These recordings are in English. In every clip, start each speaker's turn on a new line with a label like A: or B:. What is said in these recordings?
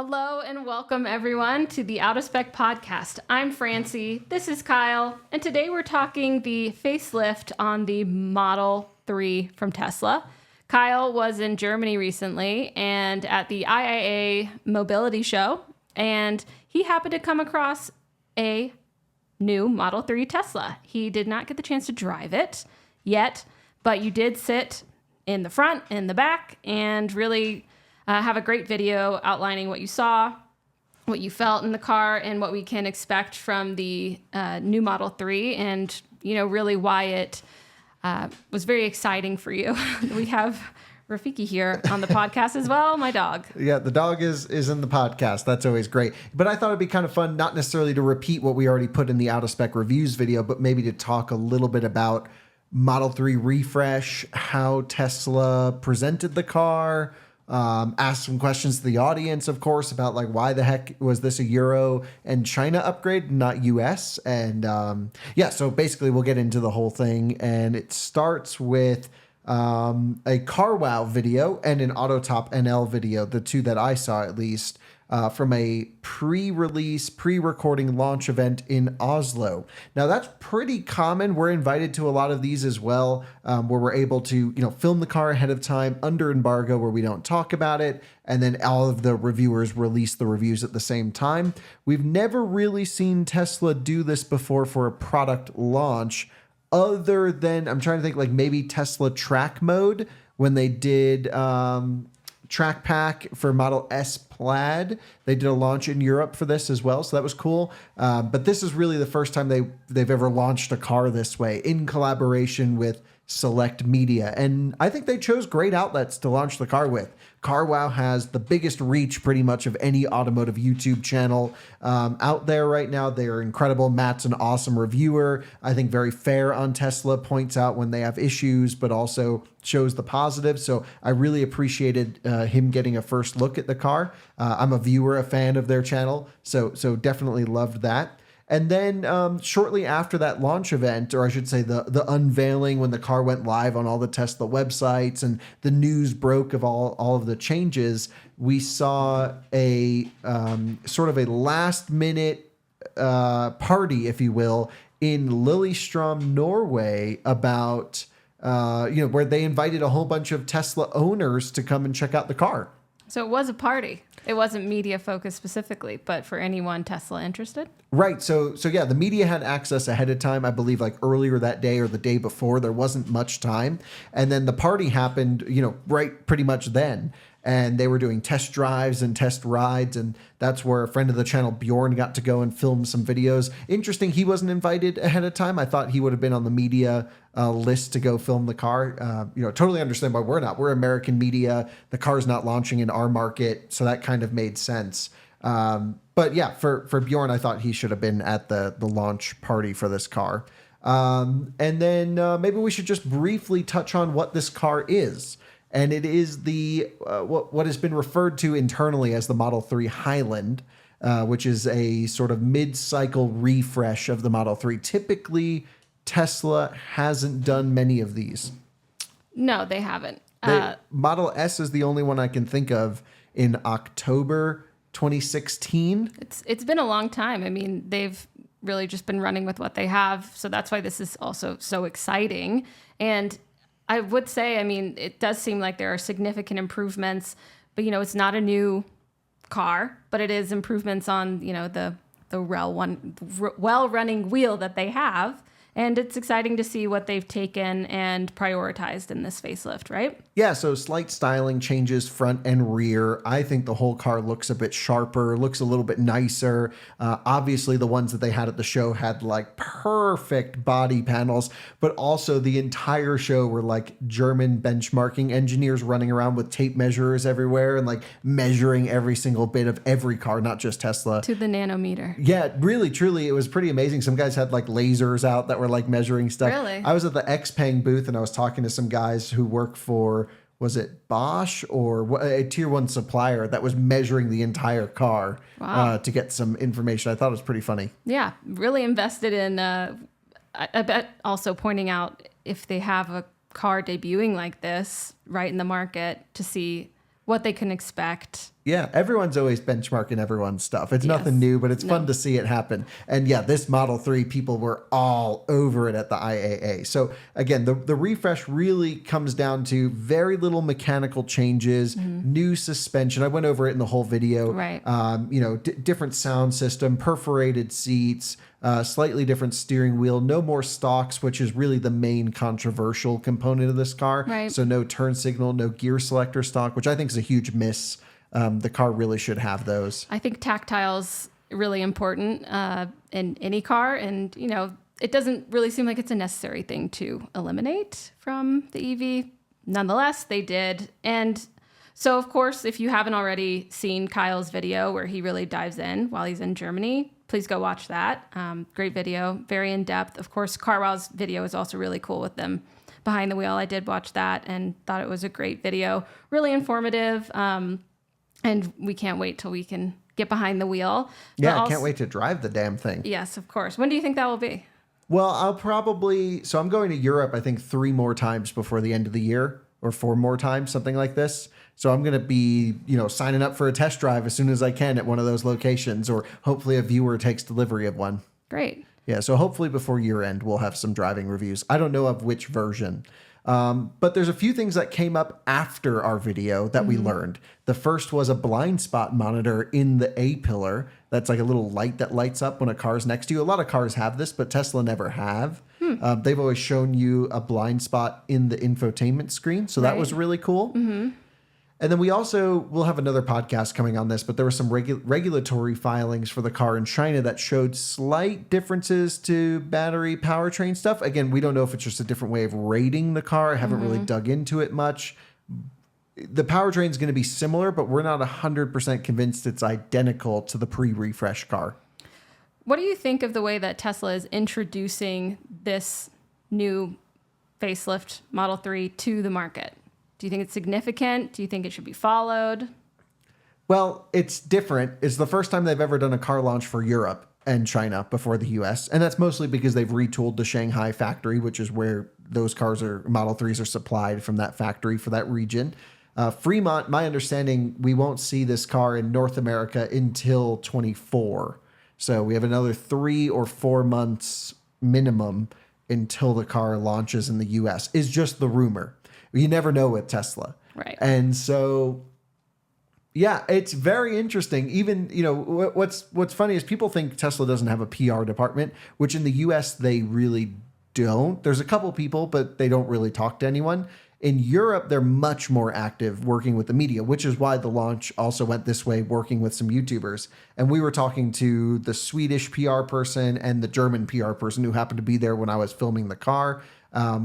A: Hello and welcome everyone to the Out of Spec podcast. I'm Francie, this is Kyle, and today we're talking the facelift on the Model 3 from Tesla. Kyle was in Germany recently and at the IAA mobility show, and he happened to come across a new Model 3 Tesla. He did not get the chance to drive it yet, but you did sit in the front and the back and really have a great video outlining what you saw, what you felt in the car, and what we can expect from the new Model 3, and really why it was very exciting for you. We have Rafiki here on the podcast as well, my dog.
B: Yeah, the dog is in the podcast. That's always great. But I thought it'd be kind of fun, not necessarily to repeat what we already put in the Out of Spec reviews video, but maybe to talk a little bit about Model 3 refresh, how Tesla presented the car, ask some questions to the audience, of course, about like why the heck was this a Euro and China upgrade, not US. And so basically we'll get into the whole thing, and it starts with a Car Wow video and an Autotop NL video, the two that I saw at least, from a pre-release, pre-recording launch event in Oslo. Now that's pretty common. We're invited to a lot of these as well, where we're able to, film the car ahead of time under embargo where we don't talk about it. And then all of the reviewers release the reviews at the same time. We've never really seen Tesla do this before for a product launch, other than, I'm trying to think, like maybe Tesla Track Mode when they did Track Pack for Model S Plaid. They did a launch in Europe for this as well, so that was cool. But this is really the first time they've ever launched a car this way in collaboration with select media. And I think they chose great outlets to launch the car with. Car Wow has the biggest reach pretty much of any automotive YouTube channel out there right now. They're incredible. Matt's an awesome reviewer. I think very fair on Tesla, points out when they have issues, but also shows the positives. So I really appreciated him getting a first look at the car. I'm a viewer, a fan of their channel. So definitely loved that. And then shortly after that launch event, or I should say the unveiling, when the car went live on all the Tesla websites and the news broke of all of the changes, we saw a sort of a last minute party, if you will, in Lillestrøm, Norway, about where they invited a whole bunch of Tesla owners to come and check out the car.
A: So it was a party. It wasn't media focused specifically, but for anyone Tesla interested?
B: Right. So yeah, the media had access ahead of time, I believe, like earlier that day or the day before. There wasn't much time. And then the party happened, right pretty much then. And they were doing test drives and test rides. And that's where a friend of the channel, Bjorn, got to go and film some videos. Interesting, he wasn't invited ahead of time. I thought he would have been on the media list to go film the car. Totally understand why we're not. We're American media. The car's not launching in our market. So that kind of made sense. But yeah, for Bjorn, I thought he should have been at the launch party for this car. And then maybe we should just briefly touch on what this car is. And it is the what has been referred to internally as the Model 3 Highland, which is a sort of mid-cycle refresh of the Model 3. Typically, Tesla hasn't done many of these.
A: No, they haven't.
B: Model S is the only one I can think of in October 2016.
A: It's been a long time. I mean, they've really just been running with what they have. So that's why this is also so exciting. And I would say, it does seem like there are significant improvements, but, it's not a new car, but it is improvements on, the well-running wheel that they have. And it's exciting to see what they've taken and prioritized in this facelift, right?
B: Yeah, so slight styling changes front and rear. I think the whole car looks a bit sharper, looks a little bit nicer. Obviously, the ones that they had at the show had like perfect body panels, but also the entire show were like German benchmarking engineers running around with tape measurers everywhere and like measuring every single bit of every car, not just Tesla.
A: To the nanometer.
B: Yeah, really, truly, it was pretty amazing. Some guys had like lasers out that were like measuring stuff.
A: Really?
B: I was at the XPeng booth and I was talking to some guys who work for, was it Bosch or a tier 1 supplier that was measuring the entire car.
A: Wow.
B: To get some information. I thought it was pretty funny.
A: Yeah, really invested in, I bet also pointing out if they have a car debuting like this right in the market to see what they can expect
B: Yeah, everyone's always benchmarking everyone's stuff. It's nothing new, but it's fun to see it happen. And yeah, this Model 3, people were all over it at the IAA. So again, the refresh really comes down to very little mechanical changes, new suspension. I went over it in the whole video.
A: Right.
B: Different sound system, perforated seats, slightly different steering wheel, no more stocks, which is really the main controversial component of this car.
A: Right.
B: So no turn signal, no gear selector stock, which I think is a huge miss. The car really should have those.
A: I think tactile's really important in any car. And, it doesn't really seem like it's a necessary thing to eliminate from the EV. Nonetheless, they did. And so, of course, if you haven't already seen Kyle's video where he really dives in while he's in Germany, please go watch that. Great video, very in-depth. Of course, CarWow's video is also really cool with them behind the wheel. I did watch that and thought it was a great video. Really informative. And we can't wait till we can get behind the wheel.
B: Yeah, I can't wait to drive the damn thing.
A: Yes, of course. When do you think that will be?
B: Well, I'm going to Europe, I think 3 more times before the end of the year, or 4 more times, something like this. So I'm going to be, signing up for a test drive as soon as I can at one of those locations, or hopefully a viewer takes delivery of one.
A: Great.
B: Yeah, so hopefully before year end, we'll have some driving reviews. I don't know of which version. But there's a few things that came up after our video that we learned. The first was a blind spot monitor in the A-pillar. That's like a little light that lights up when a car's next to you. A lot of cars have this, but Tesla never have. They've always shown you a blind spot in the infotainment screen. So that was really cool. And then we'll have another podcast coming on this, but there were some regulatory filings for the car in China that showed slight differences to battery powertrain stuff. Again, we don't know if it's just a different way of rating the car. I haven't really dug into it much. The powertrain is going to be similar, but we're not 100% convinced it's identical to the pre-refresh car.
A: What do you think of the way that Tesla is introducing this new facelift Model 3 to the market? Do you think it's significant? Do you think it should be followed?
B: Well, it's different. It's the first time they've ever done a car launch for Europe and China before the US. And that's mostly because they've retooled the Shanghai factory, which is where those Model 3s are supplied from that factory for that region. Fremont, my understanding, we won't see this car in North America until 24. So we have another 3 or 4 months minimum until the car launches in the US, is just the rumor. You never know with Tesla.
A: Right.
B: And so, yeah, it's very interesting. Even, what's funny is people think Tesla doesn't have a PR department, which in the US, they really don't. There's a couple people, but they don't really talk to anyone. In Europe, they're much more active working with the media, which is why the launch also went this way, working with some YouTubers. And we were talking to the Swedish PR person and the German PR person who happened to be there when I was filming the car.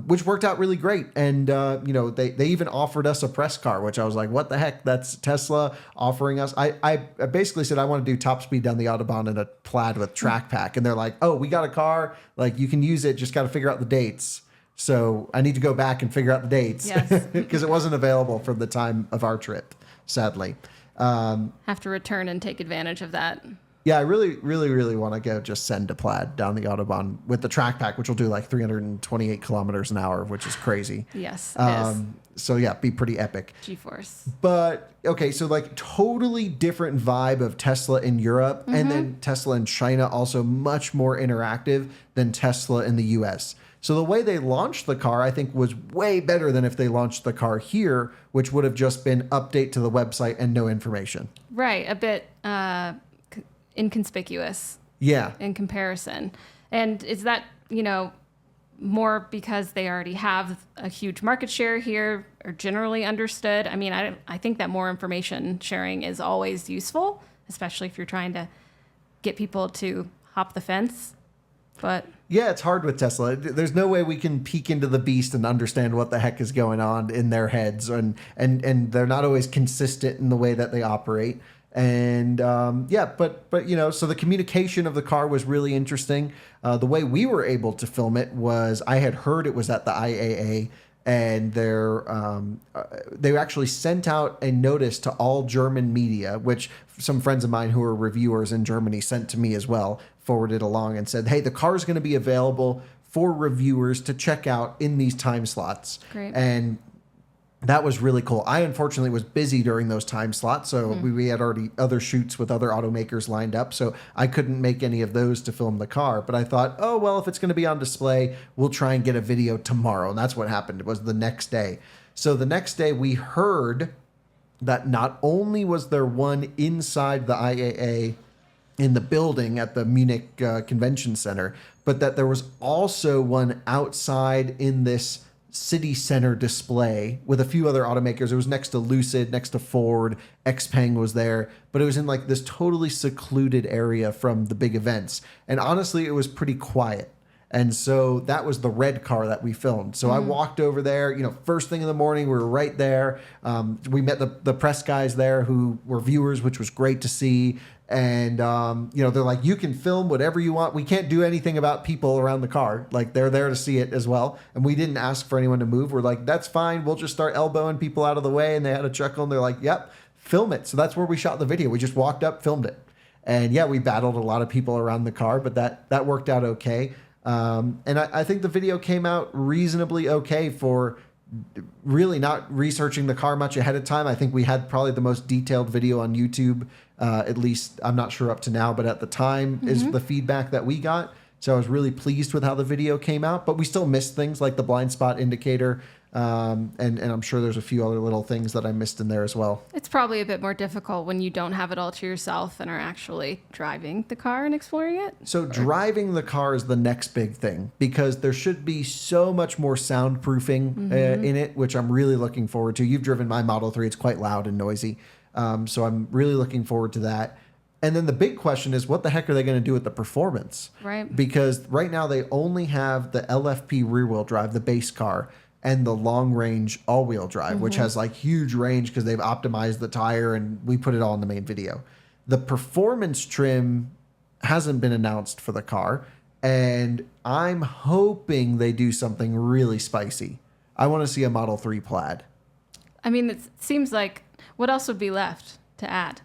B: Which worked out really great. And, they even offered us a press car, which I was like, what the heck? That's Tesla offering us. I basically said, I want to do top speed down the Autobahn in a Plaid with track pack. And they're like, oh, we got a car. Like, you can use it. Just got to figure out the dates. So I need to go back and figure out the dates because it wasn't available for the time of our trip, sadly.
A: Have to return and take advantage of that.
B: Yeah, I really, really, really want to go just send a Plaid down the Autobahn with the track pack, which will do like 328 kilometers an hour, which is crazy.
A: Yes, it is.
B: So yeah, be pretty epic.
A: G-force.
B: But okay, so like totally different vibe of Tesla in Europe, and then Tesla in China also much more interactive than Tesla in the US. So the way they launched the car, I think, was way better than if they launched the car here, which would have just been update to the website and no information.
A: Right, a bit inconspicuous.
B: Yeah.
A: In comparison. And is that, more because they already have a huge market share here, or generally understood? I mean, I think that more information sharing is always useful, especially if you're trying to get people to hop the fence. But
B: yeah, it's hard with Tesla. There's no way we can peek into the beast and understand what the heck is going on in their heads, and they're not always consistent in the way that they operate. And but so the communication of the car was really interesting. The way we were able to film it was, I had heard it was at the IAA, and they actually sent out a notice to all German media, which some friends of mine who are reviewers in Germany sent to me as well, forwarded along and said, hey, the car is going to be available for reviewers to check out in these time slots.
A: Great.
B: And that was really cool. I unfortunately was busy during those time slots, so we had already other shoots with other automakers lined up, so I couldn't make any of those to film the car. But I thought, oh, well, if it's going to be on display, we'll try and get a video tomorrow. And that's what happened. It was the next day. So the next day we heard that not only was there one inside the IAA in the building at the Munich Convention Center, but that there was also one outside in this city center display with a few other automakers. It was next to Lucid, next to Ford, Xpeng was there, but it was in like this totally secluded area from the big events. And honestly, it was pretty quiet. And so that was the red car that we filmed. So I walked over there, first thing in the morning, we were right there. We met the press guys there who were viewers, which was great to see. And, they're like, you can film whatever you want. We can't do anything about people around the car. Like, they're there to see it as well. And we didn't ask for anyone to move. We're like, that's fine. We'll just start elbowing people out of the way. And they had a chuckle and they're like, yep, film it. So that's where we shot the video. We just walked up, filmed it. And yeah, we battled a lot of people around the car, but that worked out okay. And I think the video came out reasonably okay for really not researching the car much ahead of time. I think we had probably the most detailed video on YouTube, at least I'm not sure up to now, but at the time is the feedback that we got. So I was really pleased with how the video came out, but we still missed things like the blind spot indicator. And I'm sure there's a few other little things that I missed in there as well.
A: It's probably a bit more difficult when you don't have it all to yourself and are actually driving the car and exploring it.
B: So driving the car is the next big thing because there should be so much more soundproofing in it, which I'm really looking forward to. You've driven my Model 3. It's quite loud and noisy. So I'm really looking forward to that. And then the big question is, what the heck are they going to do with the performance?
A: Right.
B: Because right now they only have the LFP rear-wheel drive, the base car, and the long-range all-wheel drive, which has like huge range because they've optimized the tire, and we put it all in the main video. The performance trim hasn't been announced for the car, and I'm hoping they do something really spicy. I want to see a Model 3 plaid.
A: I mean, it seems like what else would be left to add?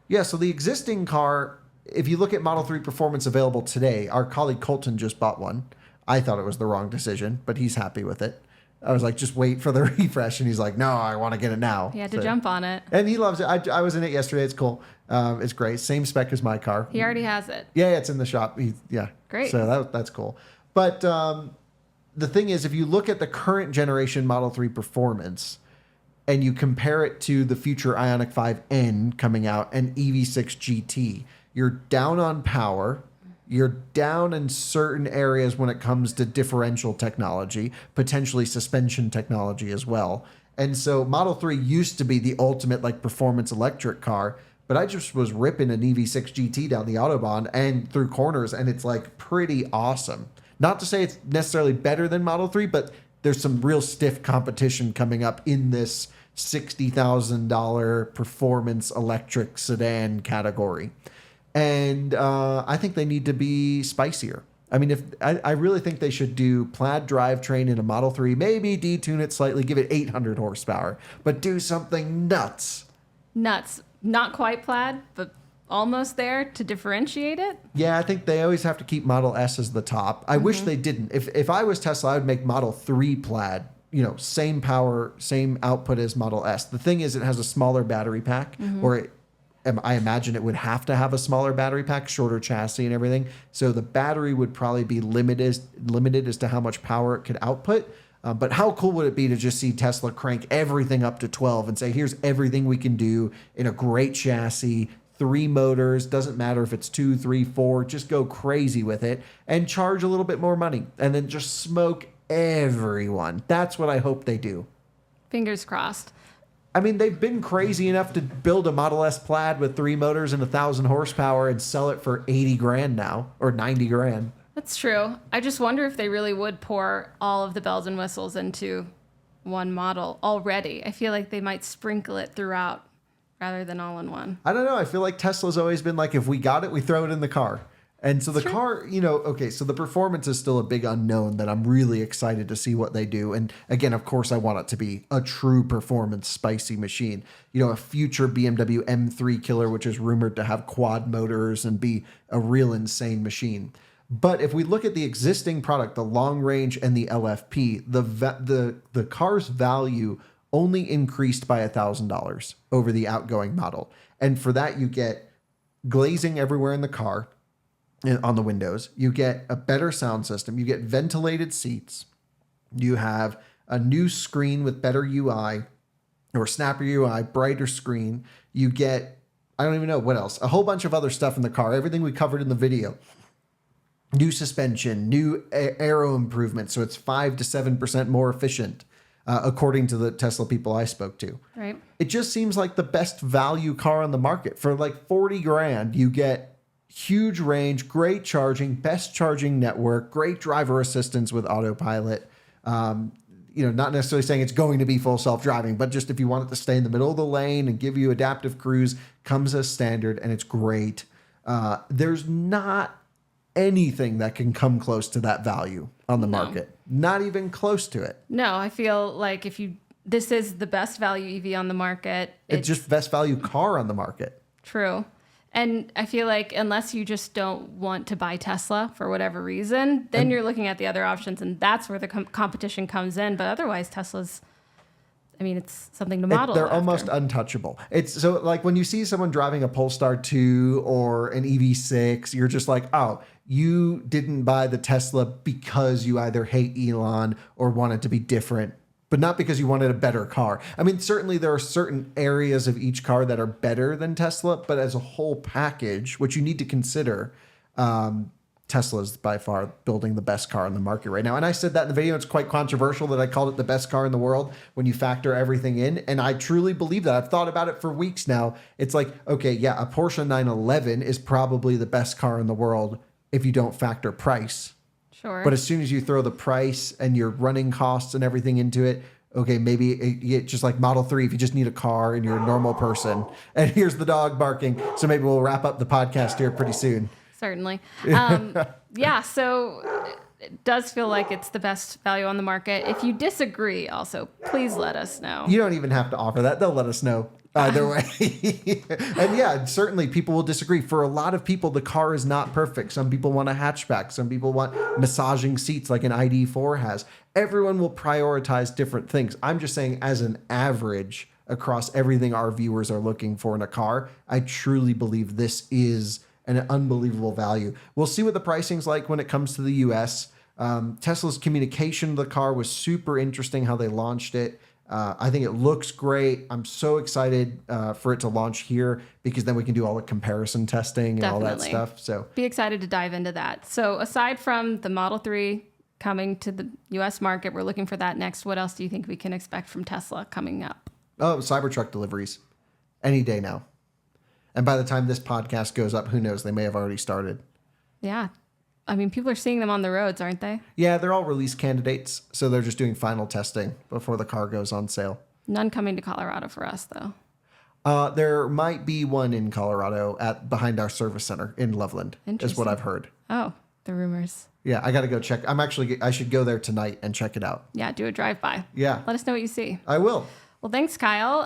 B: Yeah, so the existing car, if you look at Model 3 performance available today, our colleague Colton just bought one. I thought it was the wrong decision, but he's happy with it. I was like, just wait for the refresh. And he's like, no, I want to get it now.
A: He had to jump on it.
B: And he loves it. I was in it yesterday. It's cool. It's great. Same spec as my car.
A: He already has it.
B: Yeah, it's in the shop. Yeah.
A: Great.
B: So that's cool. But the thing is, if you look at the current generation Model 3 performance and you compare it to the future Ioniq 5N coming out and EV6 GT, you're down on power. You're down in certain areas when it comes to differential technology, potentially suspension technology as well. And so Model 3 used to be the ultimate like performance electric car, but I just was ripping an EV6 GT down the Autobahn and through corners, and it's like pretty awesome. Not to say it's necessarily better than Model 3, but there's some real stiff competition coming up in this $60,000 performance electric sedan category. And I think they need to be spicier. I mean, I really think they should do plaid drivetrain in a Model 3, maybe detune it slightly, give it 800 horsepower, but do something nuts.
A: Nuts. Not quite plaid, but almost there to differentiate it.
B: Yeah, I think they always have to keep Model S as the top. I wish they didn't. If I was Tesla, I would make Model 3 plaid. Same power, same output as Model S. The thing is, it has a smaller battery pack, or I imagine it would have to have a smaller battery pack, shorter chassis and everything. So the battery would probably be limited as to how much power it could output. But how cool would it be to just see Tesla crank everything up to 12 and say, here's everything we can do in a great chassis, 3 motors, doesn't matter if it's 2, 3, 4, just go crazy with it and charge a little bit more money and then just smoke everyone. That's what I hope they do.
A: Fingers crossed.
B: I mean, they've been crazy enough to build a Model S plaid with 3 motors and 1,000 horsepower and sell it for 80 grand now, or 90 grand.
A: That's true. I just wonder if they really would pour all of the bells and whistles into one model already. I feel like they might sprinkle it throughout rather than all in one.
B: I don't know. I feel like Tesla's always been like, if we got it, we throw it in the car. And so the car, okay, so the performance is still a big unknown that I'm really excited to see what they do. And again, of course, I want it to be a true performance spicy machine. A future BMW M3 killer, which is rumored to have quad motors and be a real insane machine. But if we look at the existing product, the long range and the LFP, the car's value only increased by $1,000 over the outgoing model. And for that, you get glazing everywhere in the car and on the windows. You get a better sound system. You get ventilated seats. You have a new screen with better UI or snappier UI, brighter screen. You get, I don't even know what else, a whole bunch of other stuff in the car, everything we covered in the video. New suspension, new aero improvements. So it's 5 to 7% more efficient, according to the Tesla people I spoke to.
A: Right.
B: It just seems like the best value car on the market. For like 40 grand, you get huge range, great charging, best charging network, great driver assistance with autopilot. Not necessarily saying it's going to be full self-driving, but just if you want it to stay in the middle of the lane and give you adaptive cruise, comes as standard and it's great. There's not anything that can come close to that value on the market. Not even close to it.
A: No, I feel like this is the best value EV on the market.
B: It's just best value car on the market.
A: True. And I feel like unless you just don't want to buy Tesla for whatever reason, then you're looking at the other options, and that's where the competition comes in. But otherwise, Tesla's, it's something to model.
B: They're almost untouchable. It's so like when you see someone driving a Polestar 2 or an EV6, you're just like, oh, you didn't buy the Tesla because you either hate Elon or want it to be different, but not because you wanted a better car. Certainly there are certain areas of each car that are better than Tesla, but as a whole package, which you need to consider, Tesla's by far building the best car on the market right now. And I said that in the video. It's quite controversial that I called it the best car in the world when you factor everything in. And I truly believe that. I've thought about it for weeks now. It's like, okay, yeah, a Porsche 911 is probably the best car in the world if you don't factor price.
A: Sure.
B: But as soon as you throw the price and your running costs and everything into it, okay, maybe it's just like Model 3 if you just need a car and you're a normal person. And here's the dog barking. So maybe we'll wrap up the podcast here pretty soon.
A: Certainly. So it does feel like it's the best value on the market. If you disagree, also, please let us know.
B: You don't even have to offer that. They'll let us know either way. And yeah, certainly people will disagree. For a lot of people, the car is not perfect. Some people want a hatchback. Some people want massaging seats like an ID4 has. Everyone will prioritize different things. I'm just saying as an average across everything our viewers are looking for in a car, I truly believe this is an unbelievable value. We'll see what the pricing's like when it comes to the US. Tesla's communication of the car was super interesting, how they launched it. I think it looks great. I'm so excited for it to launch here because then we can do all the comparison testing and all that stuff. So
A: be excited to dive into that. So aside from the Model 3 coming to the US market, we're looking for that next. What else do you think we can expect from Tesla coming up?
B: Oh, Cybertruck deliveries any day now. And by the time this podcast goes up, who knows? They may have already started.
A: Yeah. People are seeing them on the roads, aren't they?
B: Yeah, they're all release candidates. So they're just doing final testing before the car goes on sale.
A: None coming to Colorado for us, though.
B: There might be one in Colorado behind our service center in Loveland, is what I've heard.
A: Oh, the rumors.
B: Yeah, I got to go check. I should go there tonight and check it out.
A: Yeah, do a drive-by.
B: Yeah.
A: Let us know what you see.
B: I will.
A: Well, thanks, Kyle.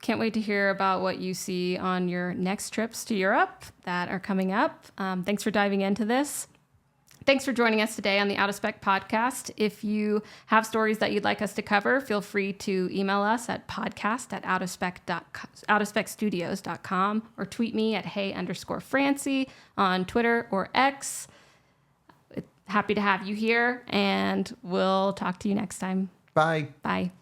A: Can't wait to hear about what you see on your next trips to Europe that are coming up. Thanks for diving into this. Thanks for joining us today on the Out of Spec podcast. If you have stories that you'd like us to cover, feel free to email us at podcast@outofspecstudios.com or tweet me at hey_Francie on Twitter or X. Happy to have you here, and we'll talk to you next time.
B: Bye.
A: Bye.